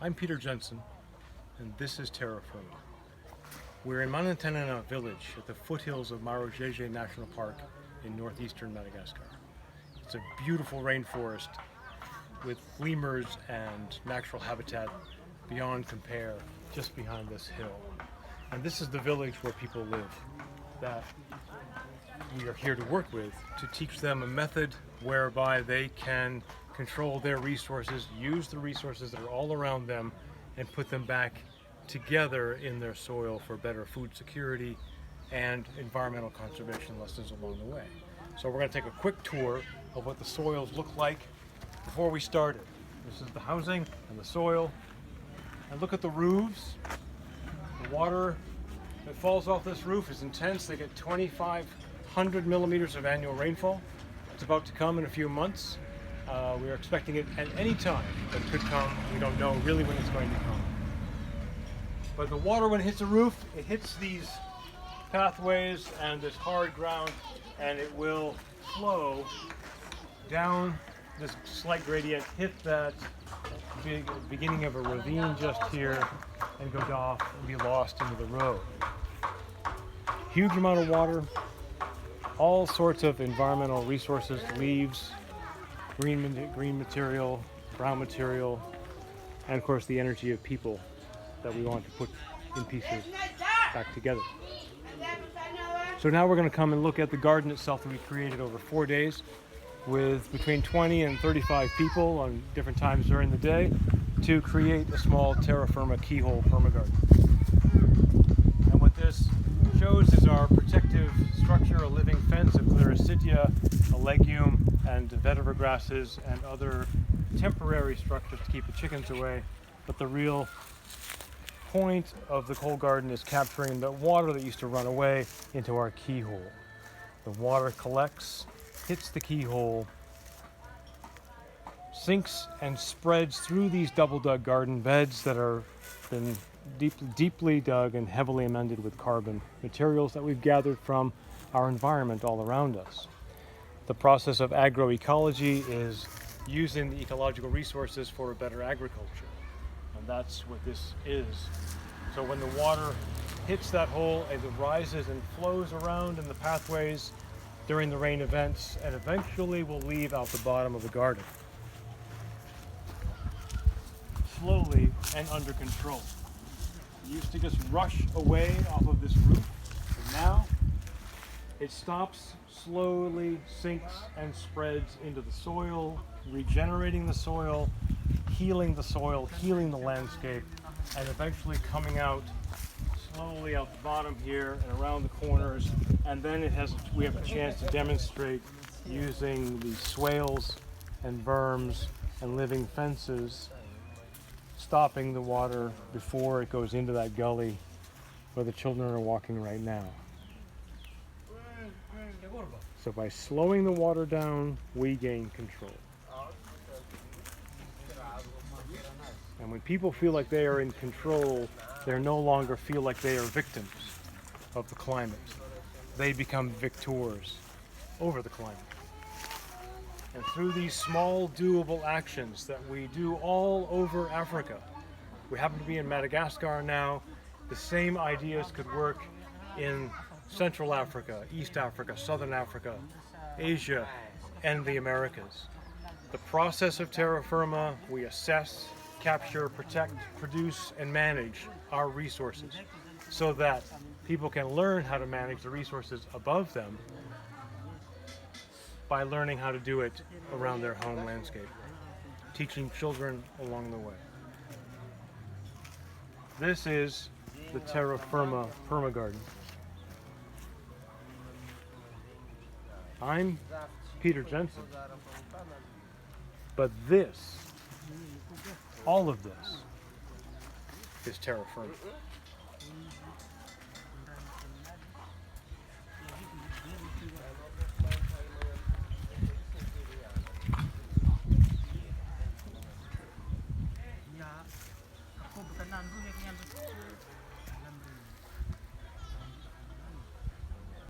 I'm Peter Jensen, and this is Terra Firma. We're in Manantanana village at the foothills of Marojejy National Park in northeastern Madagascar. It's a beautiful rainforest with lemurs and natural habitat beyond compare just behind this hill. And this is the village where people live that we are here to work with to teach them a method whereby they can control their resources, use the resources that are all around them, and put them back together in their soil for better food security and environmental conservation lessons along the way. So we're going to take a quick tour of what the soils look like before we started. This is the housing and the soil. And look at the roofs. The water that falls off this roof is intense. They get 2,500 millimeters of annual rainfall. It's about to come in a few months. We are expecting it at any time, but it could come. We don't know really when it's going to come. But the water, when it hits the roof, it hits these pathways and this hard ground, and it will flow down this slight gradient, hit that beginning of a ravine just here, and go off and be lost into the road. Huge amount of water, all sorts of environmental resources, leaves, green material, brown material, and of course the energy of people that we want to put in pieces back together. So now we're going to come and look at the garden itself that we created over 4 days with between 20 and 35 people on different times during the day to create a small Terra Firma Keyhole permagarden. And what this shows is our protective structure, a living fence of Gliricidia, a legume, and vetiver grasses, and other temporary structures to keep the chickens away. But the real point of the coal garden is capturing the water that used to run away into our keyhole. The water collects, hits the keyhole, sinks and spreads through these double dug garden beds that are been deeply dug and heavily amended with carbon materials that we've gathered from our environment all around us. The process of agroecology is using the ecological resources for a better agriculture. And that's what this is. So when the water hits that hole, it rises and flows around in the pathways during the rain events, and eventually will leave out the bottom of the garden. Slowly and under control. It used to just rush away off of this roof, but now it stops, slowly sinks and spreads into the soil, regenerating the soil, healing the landscape, and eventually coming out slowly out the bottom here and around the corners. And then we have a chance to demonstrate using the swales and berms and living fences, stopping the water before it goes into that gully where the children are walking right now. So by slowing the water down, we gain control. And when people feel like they are in control, they no longer feel like they are victims of the climate. They become victors over the climate. And through these small doable actions that we do all over Africa, we happen to be in Madagascar now, the same ideas could work in Central Africa, East Africa, Southern Africa, Asia, and the Americas. The process of Terra Firma, we assess, capture, protect, produce, and manage our resources so that people can learn how to manage the resources above them by learning how to do it around their home landscape, teaching children along the way. This is the Terra Firma permagarden. I'm Peter Jensen, but this, all of this, is Terra Firma.